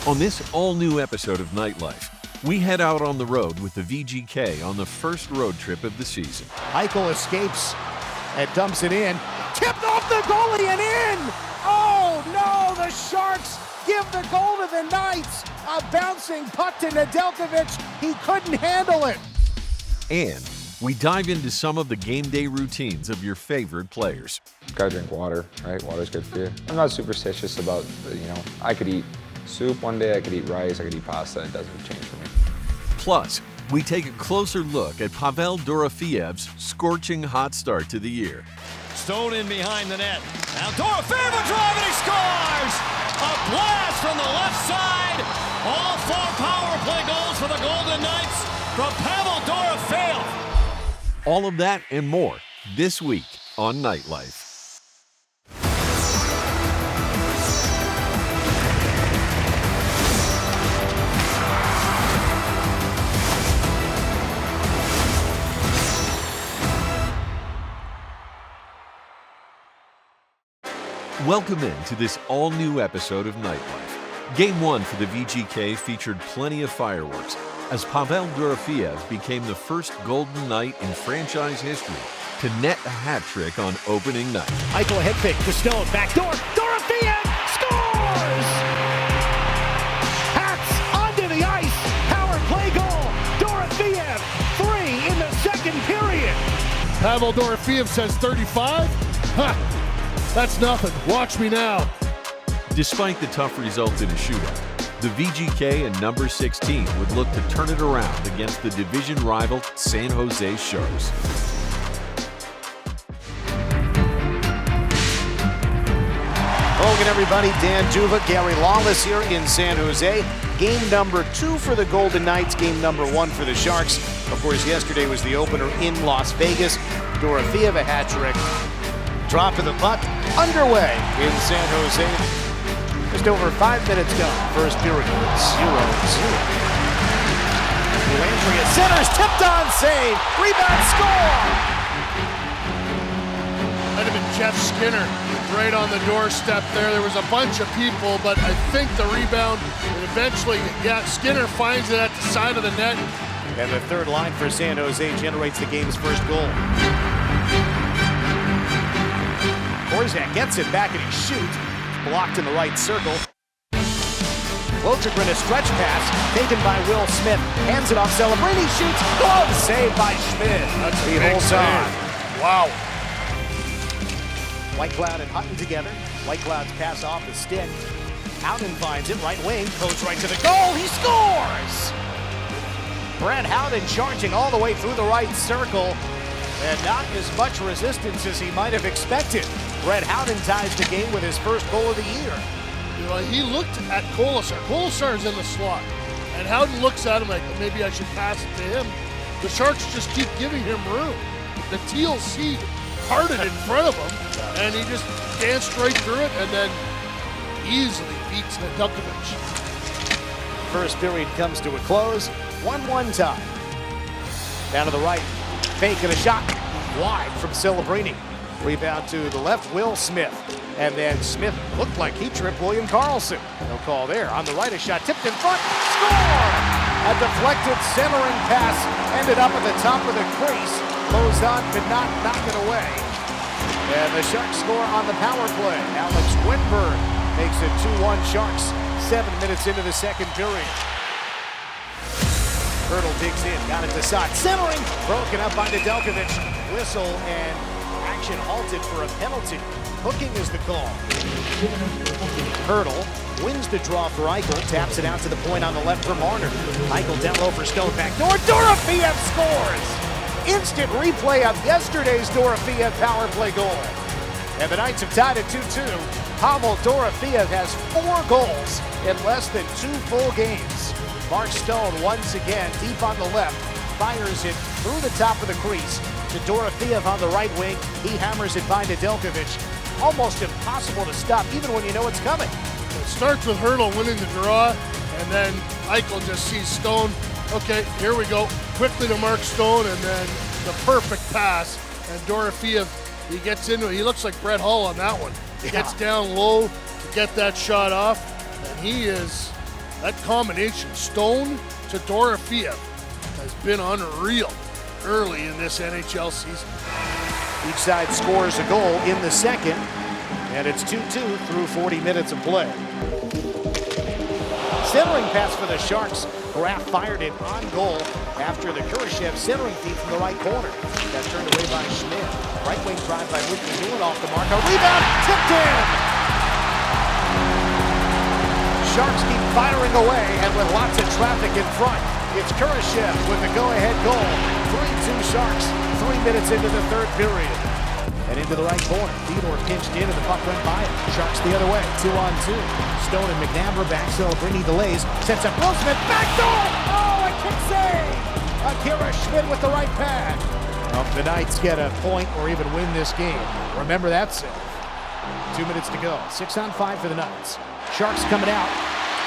On this all-new episode of Nightlife, we head out on the road with the VGK on the first road trip of the season. Eichel escapes and dumps it in. Tipped off the goalie and in! Oh no, the Sharks give the goal to the Knights. A bouncing puck to Nedeljkovic. He couldn't handle it. And we dive into some of the game day routines of your favorite players. Gotta drink water, right? Water's good for you. I'm not superstitious about, I could eat soup one day, I could eat rice, I could eat pasta, it doesn't change for me. Plus, we take a closer look at Pavel Dorofeyev's scorching hot start to the year. Stone in behind the net. Now Dorofeyev will drive and he scores! A blast from the left side. All 4 power play goals for the Golden Knights from Pavel Dorofeyev. All of that and more this week on Nightlife. Welcome in to this all-new episode of Nightlife. Game 1 for the VGK featured plenty of fireworks as Pavel Dorofeyev became the first Golden Knight in franchise history to net a hat trick on opening night. Eichel head fake to Stone, back door, Dorofeyev scores! Hats onto the ice, power play goal, Dorofeyev, 3 in the second period. Pavel Dorofeyev says 35? Ha! That's nothing. Watch me now. Despite the tough result in a shootout, the VGK and number 16 would look to turn it around against the division rival San Jose Sharks. Hello again, everybody. Dan Juva, Gary Lawless here in San Jose. Game number 2 for the Golden Knights, game number 1 for the Sharks. Of course, yesterday was the opener in Las Vegas. Dorofeyev a hat trick. Drop of the puck underway in San Jose. Just over 5 minutes gone. First period, 0-0. Landry centers, tipped on, save, rebound, score! Might have been Jeff Skinner right on the doorstep there. There was a bunch of people, but I think the rebound, and eventually, Skinner finds it at the side of the net. And the third line for San Jose generates the game's first goal. Borzak gets it back and he shoots. Blocked in the right circle. Lotogren a stretch pass taken by Will Smith. Hands it off Celebrini, shoots. Glove saved by Schmidt. That's he holds on. Wow. Whitecloud and Hutton together. Whitecloud's pass off the stick. Howden finds it, right wing, goes right to the goal. He scores! Brad Howden charging all the way through the right circle. And not as much resistance as he might have expected. Brett Howden ties the game with his first goal of the year. He looked at Kolasar. Kolasar's in the slot. And Howden looks at him like, maybe I should pass it to him. The Sharks just keep giving him room. The teal seat parted in front of him, and he just danced right through it and then easily beats Nedeljkovic. First period comes to a close. 1-1 tie. Down to the right. Fake and a shot wide from Celebrini. Rebound to the left, Will Smith. And then Smith looked like he tripped William Karlsson. No call there. On the right, a shot tipped in front. Score! A deflected centering pass ended up at the top of the crease. Lozon could not knock it away. And the Sharks score on the power play. Alex Winberg makes it 2-1 Sharks. 7 minutes into the second period. Hurdle digs in, got it to Sot. Centering, broken up by Nedeljkovic. Whistle and action halted for a penalty. Hooking is the call. Hurdle wins the draw for Eichel, taps it out to the point on the left for Marner. Eichel down low for Stone, back door. Dorofeyev scores! Instant replay of yesterday's Dorofeyev power play goal. And the Knights have tied at 2-2. Pavel Dorofeyev has 4 goals in less than 2 full games. Mark Stone once again deep on the left, fires it through the top of the crease to Dorofeyev on the right wing. He hammers it by Nedeljkovic. Almost impossible to stop even when you know it's coming. It starts with Hurdle winning the draw, and then Eichel just sees Stone. Okay, here we go. Quickly to Mark Stone, and then the perfect pass. And Dorofeyev, he gets into it. He looks like Brett Hull on that one. He gets down low to get that shot off, and he is That combination, Stone to Dorofeyev, has been unreal early in this NHL season. Each side scores a goal in the second, and it's 2-2 through 40 minutes of play. Centering pass for the Sharks. Graf fired it on goal after the Kurashev centering feed from the right corner. That's turned away by Schmidt. Right wing drive by Whitney Newland off the mark. A rebound, tipped in! Sharks keep firing away, and with lots of traffic in front, it's Kurashev with the go-ahead goal. 3-2 Sharks, 3 minutes into the third period. And into the right corner. Theodore pinched in, and the puck went by him. Sharks the other way, 2-on-2. Stone and McNabb back, Celebrini delays. Sets up Will Smith, back door! Oh, a kick save! Akira Schmidt with the right pad. Well, the Knights get a point or even win this game. Remember that save. 2 minutes to go. 6-on-5 for the Knights. Sharks coming out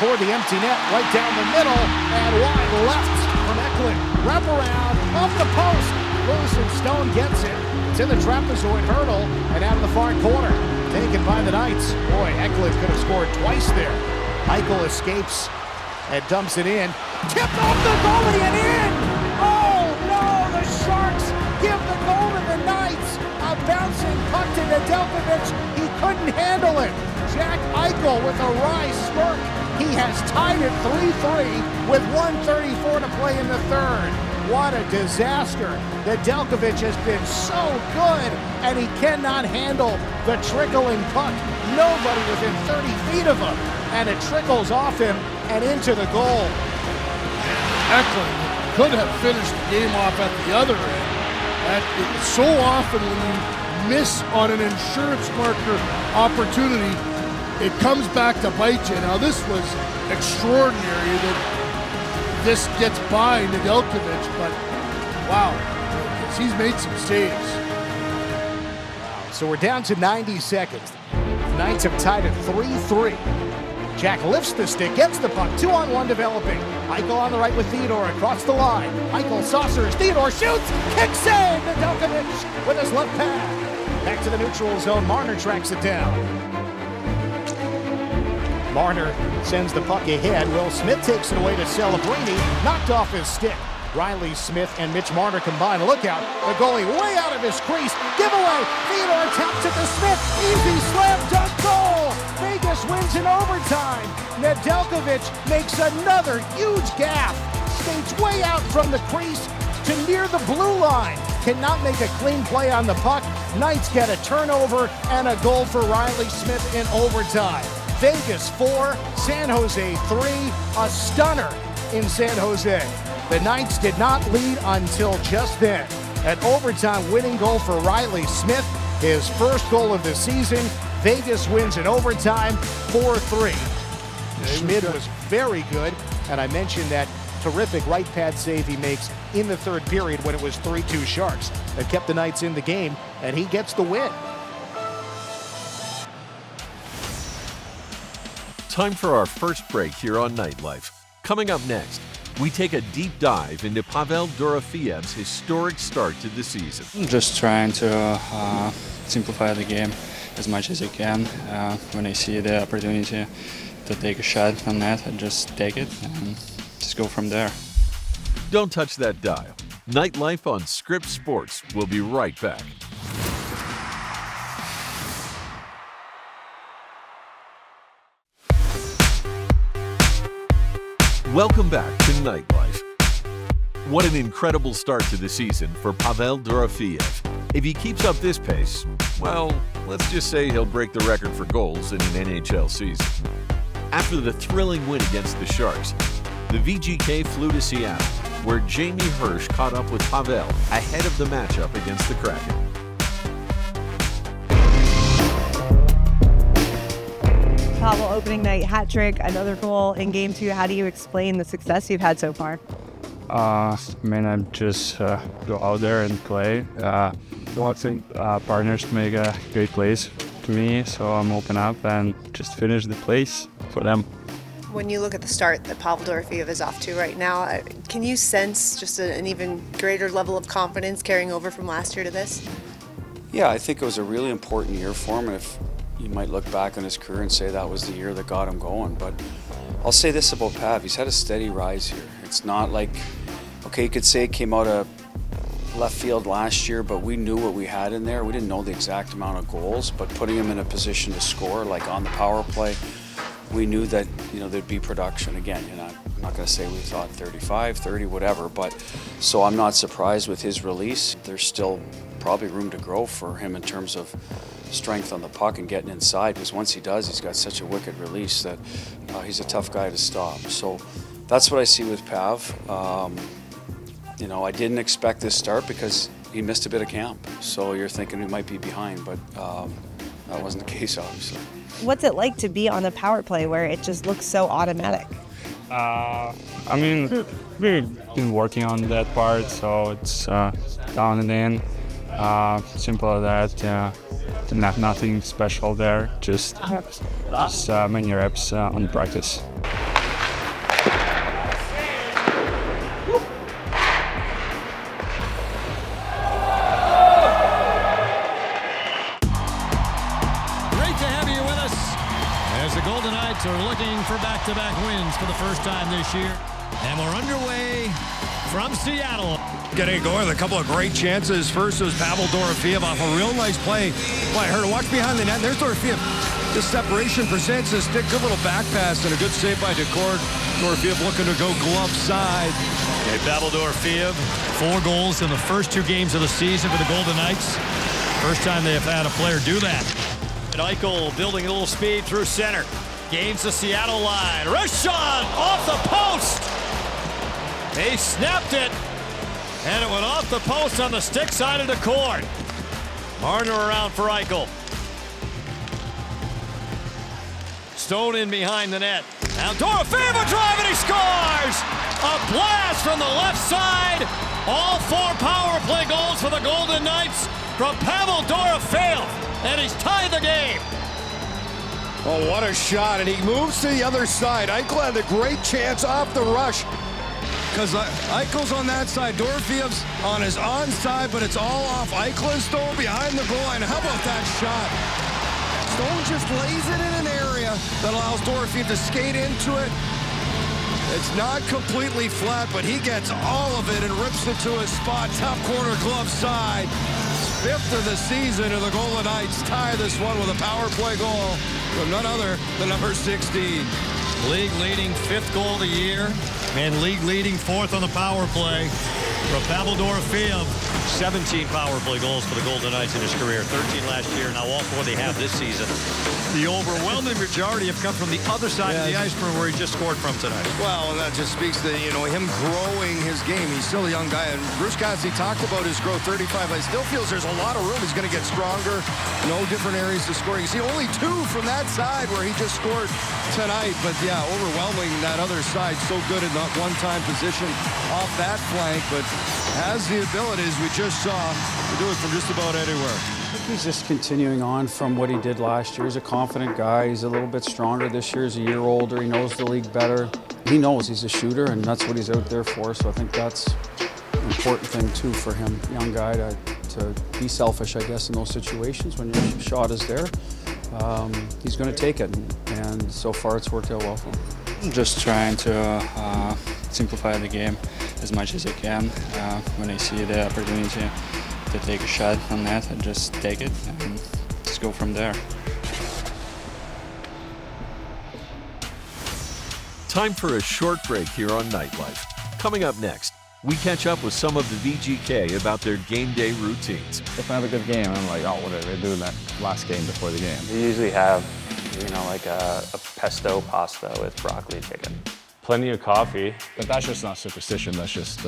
toward the empty net, right down the middle, and wide left from Eklund. Wrap around, off the post. Loose, and Stone gets it. It's in the trapezoid hurdle and out of the far corner. Taken by the Knights. Boy, Eklund could have scored twice there. Eichel escapes and dumps it in. Tipped off the goalie and in! Oh no, the Sharks give the goal to the Knights. A bouncing puck to Nedeljkovic. He couldn't handle it. Jack Eichel with a wry smirk. He has tied it 3-3 with 1:34 to play in the third. What a disaster. Nedeljkovic has been so good, and he cannot handle the trickling puck. Nobody within 30 feet of him, and it trickles off him and into the goal. Eklund could have finished the game off at the other end. So often when you miss on an insurance marker opportunity, it comes back to bite you. Now this was extraordinary that this gets by Nedeljkovic, but wow, he's made some saves. So we're down to 90 seconds. The Knights have tied it 3-3. Jack lifts the stick, gets the puck, 2-on-1 developing. Eichel on the right with Theodore across the line. Eichel saucers, Theodore shoots, kick save, Nedeljkovic with his left pad. Back to the neutral zone, Marner tracks it down. Marner sends the puck ahead. Will Smith takes it away to Celebrini, knocked off his stick. Riley Smith and Mitch Marner combine. Look out, the goalie way out of his crease. Giveaway, Theodore taps it to Smith. Easy slam dunk goal. Vegas wins in overtime. Nedeljkovic makes another huge gaffe. Skates way out from the crease to near the blue line. Cannot make a clean play on the puck. Knights get a turnover and a goal for Riley Smith in overtime. Vegas 4, San Jose 3, a stunner in San Jose. The Knights did not lead until just then. An overtime winning goal for Riley Smith, his first goal of the season. Vegas wins in overtime 4-3. Schmidt was very good, and I mentioned that terrific right pad save he makes in the third period when it was 3-2 Sharks that kept the Knights in the game, and he gets the win. Time for our first break here on Nightlife. Coming up next, we take a deep dive into Pavel Dorofeyev's historic start to the season. Just trying to simplify the game as much as I can. When I see the opportunity to take a shot on net, I just take it and just go from there. Don't touch that dial. Nightlife on Scripps Sports. We'll be right back. Welcome back to Nightlife. What an incredible start to the season for Pavel Dorofeyev. If he keeps up this pace, well, let's just say he'll break the record for goals in an NHL season. After the thrilling win against the Sharks, the VGK flew to Seattle, where Jamie Hirsch caught up with Pavel ahead of the matchup against the Kraken. Pavel, opening night hat trick, another goal in game 2. How do you explain the success you've had so far? I just go out there and play. Watching partners make great plays to me, so I'm open up and just finish the plays for them. When you look at the start that Pavel Dorofeyev is off to right now, can you sense just an even greater level of confidence carrying over from last year to this? Yeah, I think it was a really important year for him. If you might look back on his career and say that was the year that got him going, but I'll say this about Pav. He's had a steady rise here. It's not like, okay, you could say it came out of left field last year, but we knew what we had in there. We didn't know the exact amount of goals, but putting him in a position to score, like on the power play, we knew that, there'd be production. Again, I'm not going to say we thought 35, 30, whatever, but so I'm not surprised with his release. There's still probably room to grow for him in terms of strength on the puck and getting inside, because once he does, he's got such a wicked release that he's a tough guy to stop. So that's what I see with Pav. I didn't expect this start because he missed a bit of camp. So you're thinking we might be behind, but that wasn't the case, obviously. What's it like to be on the power play where it just looks so automatic? We've been working on that part, so it's down and in. Simple as that. Nothing special there. Just many reps on the practice. Are looking for back-to-back wins for the first time this year. And we're underway from Seattle. Getting going with a couple of great chances. First was Pavel Dorofeyev off a real nice play by her. Watch behind the net. There's Dorofeyev. The separation presents a stick. Good little back pass and a good save by Decord. Dorofeyev looking to go glove side. Okay, Pavel Dorofeyev, 4 goals in the first 2 games of the season for the Golden Knights. First time they have had a player do that. And Eichel building a little speed through center. Gains the Seattle line. Wrist shot off the post. They snapped it, and it went off the post on the stick side of the court. Marner around for Eichel. Stone in behind the net. Now Dorofeyev drive, and he scores! A blast from the left side. All 4 power play goals for the Golden Knights from Pavel Dorofeyev, and he's tied the game. Oh, what a shot, and he moves to the other side. Eichel had a great chance off the rush because Eichel's on that side. Dorofeyev's on his onside, but it's all off Eichel and Stone behind the goal line. How about that shot? Stone just lays it in an area that allows Dorofeyev to skate into it. It's not completely flat, but he gets all of it and rips it to his spot. Top corner glove side. 5th of the season, and the Golden Knights tie this one with a power play goal from none other than number 16. League leading 5th goal of the year, and league leading 4th on the power play from Pavel Dorofeyev. 17 power play goals for the Golden Knights in his career, 13 last year, now all 4 they have this season. The overwhelming majority have come from the other side of the ice from where he just scored from tonight. Well, and that just speaks to, him growing his game. He's still a young guy, and Bruce Cassidy talked about his growth, 35. I still feels there's a lot of room. He's going to get stronger. No different areas to score. You see only 2 from that side where he just scored tonight, but yeah, overwhelming that other side. So good in that one-time position off that flank, but has the abilities we just saw to do it from just about anywhere. I think he's just continuing on from what he did last year. He's a confident guy. He's a little bit stronger this year. He's a year older. He knows the league better. He knows he's a shooter, and that's what he's out there for. So I think that's an important thing, too, for him, young guy, to be selfish, I guess, in those situations when your shot is there. He's going to take it, and so far it's worked out well for him. I'm just trying to simplify the game as much as I can. When I see the opportunity to take a shot on that, I just take it and just go from there. Time for a short break here on Nightlife. Coming up next, we catch up with some of the VGK about their game day routines. If I have a good game, I'm like, oh, what did I do in that last game before the game? We usually have, like a pesto pasta with broccoli chicken. Plenty of coffee, but that's just not superstition, that's just...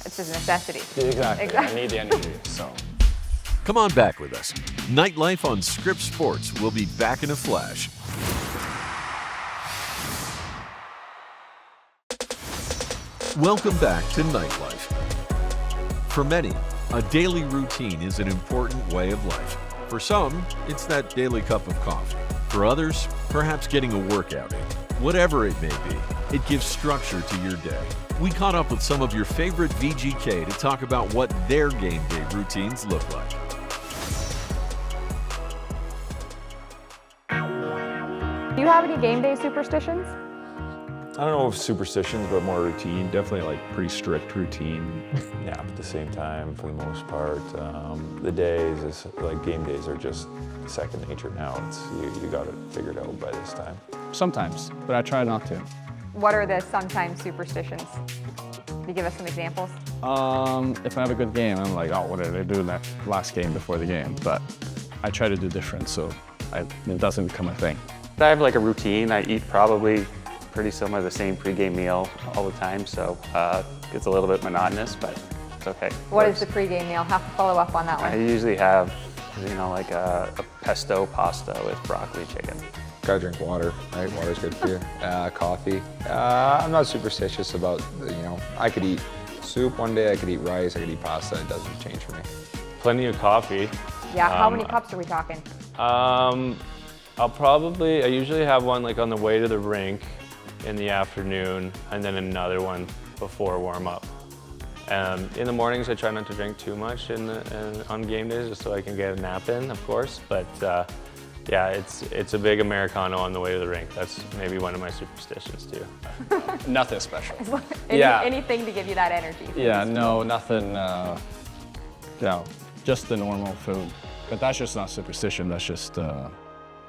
It's just necessity. Exactly. I need the energy, so... Come on back with us. Nightlife on Scripps Sports will be back in a flash. Welcome back to Nightlife. For many, a daily routine is an important way of life. For some, it's that daily cup of coffee. For others, perhaps getting a workout in. Whatever it may be, it gives structure to your day. We caught up with some of your favorite VGK to talk about what their game day routines look like. Do you have any game day superstitions? I don't know if superstitions, but more routine. Definitely like pretty strict routine. Nap at the same time for the most part. The days, like game days, are just second nature now. It's you got it figured out by this time. Sometimes, but I try not to. What are the sometimes superstitions? Can you give us some examples? If I have a good game, I'm like, oh, what did I do that last game before the game? But I try to do different, so it doesn't become a thing. I have like a routine. I eat probably pretty similar, the same pregame meal all the time, so it's a little bit monotonous, but it's okay. What is the pregame meal? Have to follow up on that one. I usually have, like a pesto pasta with broccoli chicken. Gotta drink water, right? Water's good for you. Coffee. I'm not superstitious about, I could eat soup one day, I could eat rice, I could eat pasta. It doesn't change for me. Plenty of coffee. Yeah, how many cups are we talking? I usually have one like on the way to the rink in the afternoon, and then another one before warm up. In the mornings, I try not to drink too much on game days, just so I can get a nap in, of course. But yeah, it's a big Americano on the way to the rink. That's maybe one of my superstitions too. Nothing special. Anything to give you that energy. Yeah, no, nothing. Just the normal food. But that's just not superstition. That's just.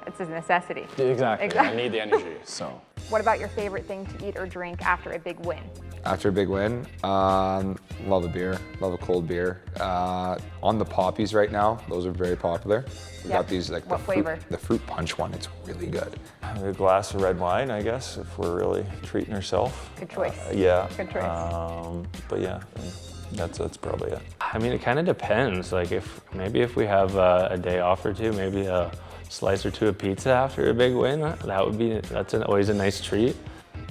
It's a necessity. Exactly. I need the energy. So. What about your favorite thing to eat or drink after a big win? After a big win, love a beer, love a cold beer. On the poppies right now, those are very popular. We got these like what flavor? The fruit punch one, it's really good. A glass of red wine, I guess, if we're really treating ourselves. Good choice. Yeah. Good choice. But yeah, that's probably it. I mean, it kind of depends. Like if we have a day off or two, maybe a slice or two of pizza after a big win, that's always a nice treat.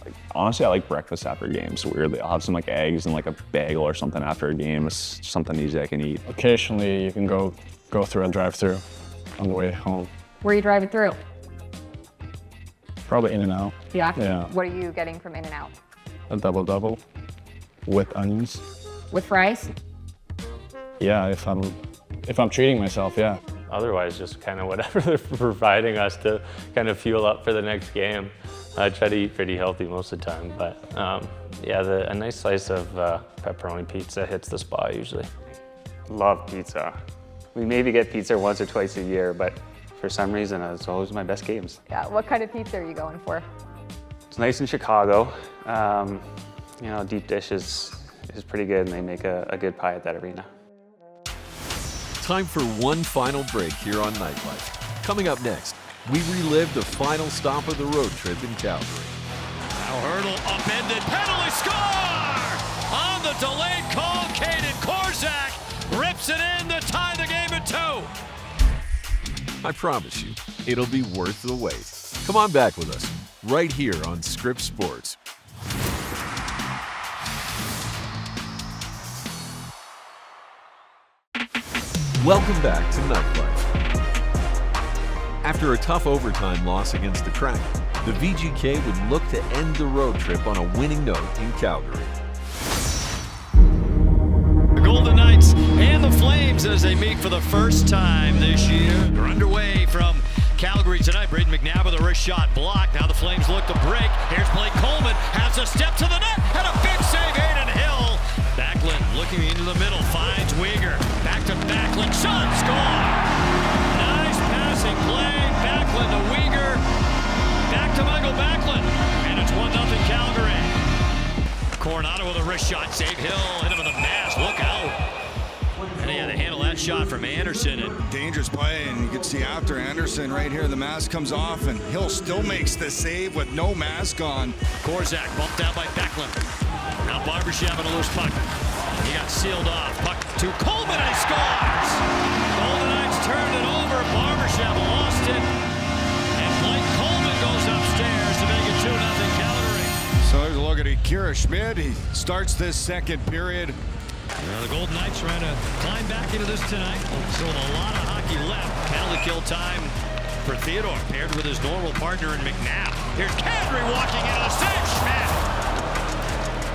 Like, honestly, I like breakfast after games. Weirdly, I'll have some like eggs and like a bagel or something after a game. It's something easy I can eat. Occasionally, you can go through a drive-through on the way home. Where are you driving through? Probably In-N-Out. Yeah? Yeah. What are you getting from In-N-Out? A double-double with onions. With fries? Yeah, if I'm treating myself, yeah. Otherwise, just kind of whatever they're providing us to kind of fuel up for the next game. I try to eat pretty healthy most of the time, but yeah, a nice slice of pepperoni pizza hits the spot usually. Love pizza. We maybe get pizza once or twice a year, but for some reason, it's always my best games. Yeah, what kind of pizza are you going for? It's nice in Chicago. Deep dish is pretty good, and they make a good pie at that arena. Time for one final break here on Nightlife. Coming up next, we relive the final stop of the road trip in Calgary. Now hurdle, upended, penalty score! On the delayed call, Caden Korzak rips it in to tie the game at 2. I promise you, it'll be worth the wait. Come on back with us, right here on Scripps Sports. Welcome back to Nightlife. After a tough overtime loss against the Kraken, the VGK would look to end the road trip on a winning note in Calgary. The Golden Knights and the Flames as they meet for the first time this year. They're underway from Calgary tonight. Braden McNabb with a wrist shot blocked. Now the Flames look to break. Here's Blake Coleman, has a step to the net, and a big save, Hayden Hill. Backlund looking into the middle, finds Weegar. Back to Backlund, shot, score! Nice passing play. Backlund to Weegar. Back to Michael Backlund. And it's 1-0 Calgary. Coronado with a wrist shot, save Hill. Hit him with a mask, look out. And he had to handle that shot from Anderson. And dangerous play, and you can see after Anderson right here, the mask comes off, and Hill still makes the save with no mask on. Korzak bumped out by Backlund. Now Barbashev having a loose puck. He got sealed off. Puck to Coleman, and he scores! Golden Knights turned it over. Barbashev lost it. And Blake Coleman goes upstairs to make it 2-0 Calgary. So there's a look at Akira Schmid. He starts this second period. The Golden Knights trying to climb back into this tonight. Still a lot of hockey left. Penalty kill time for Theodore, paired with his normal partner in McNabb. Here's Kadri walking into the save. Schmidt.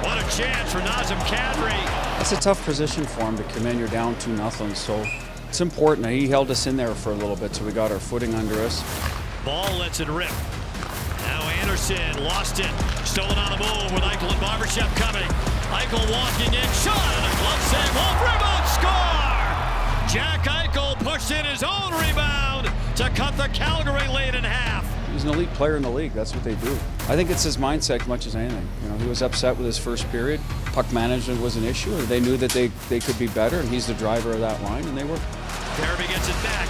What a chance for Nazem Kadri. It's a tough position for him to come in. You're down 2-0, so it's important. He held us in there for a little bit, so we got our footing under us. Ball lets it rip. Now Anderson lost it. Stolen on the Barbashev coming. Eichel walking in, shot, and a glove save. Wolf rebound, score! Jack Eichel pushed in his own rebound to cut the Calgary lead in half. He's an elite player in the league. That's what they do. I think it's his mindset as much as anything. You know, he was upset with his first period. Puck management was an issue. They knew that they could be better, and he's the driver of that line, and they were. Derby gets it back.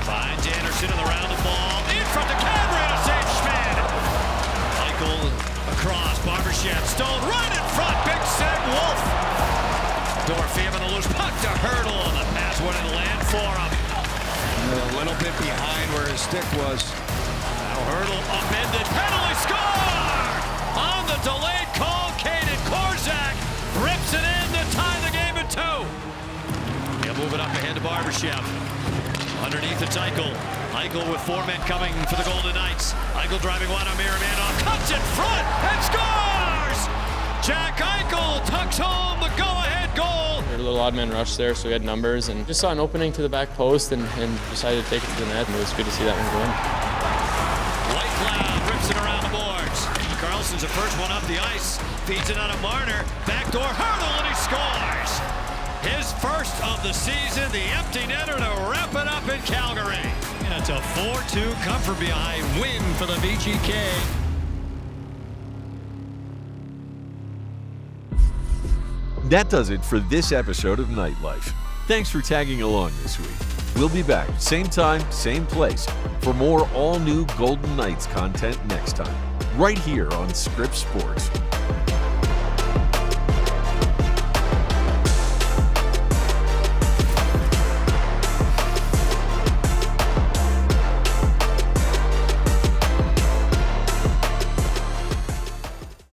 Finds Anderson in the round of ball. In front to Cameron, a save Schmid. Eichel across, Barbashev, Stone right in front. Big save, Wolf. Dorofeyev on the loose puck to Hurdle, and the pass wouldn't land for him. A little bit behind where his stick was. Now Hurdle upended, penalty score! On the delayed call, Kaden Korczak rips it in to tie the game at 2. He'll move it up ahead to Barbashev. Underneath it's Eichel. Eichel with 4 men coming for the Golden Knights. Eichel driving one on Miramano, cuts in front and scores! Jack Eichel tucks home the go-ahead goal. We had a little odd man rush there, so we had numbers and just saw an opening to the back post and decided to take it to the net, and it was good to see that one go in. White Cloud rips it around the boards. Carlson's the first one up the ice, feeds it out of Marner, backdoor Hurdle, and he scores! His first of the season, the empty netter to wrap it up in Calgary. And it's a 4-2 come from behind win for the VGK. That does it for this episode of Nightlife. Thanks for tagging along this week. We'll be back, same time, same place, for more all-new Golden Knights content next time, right here on Scripps Sports.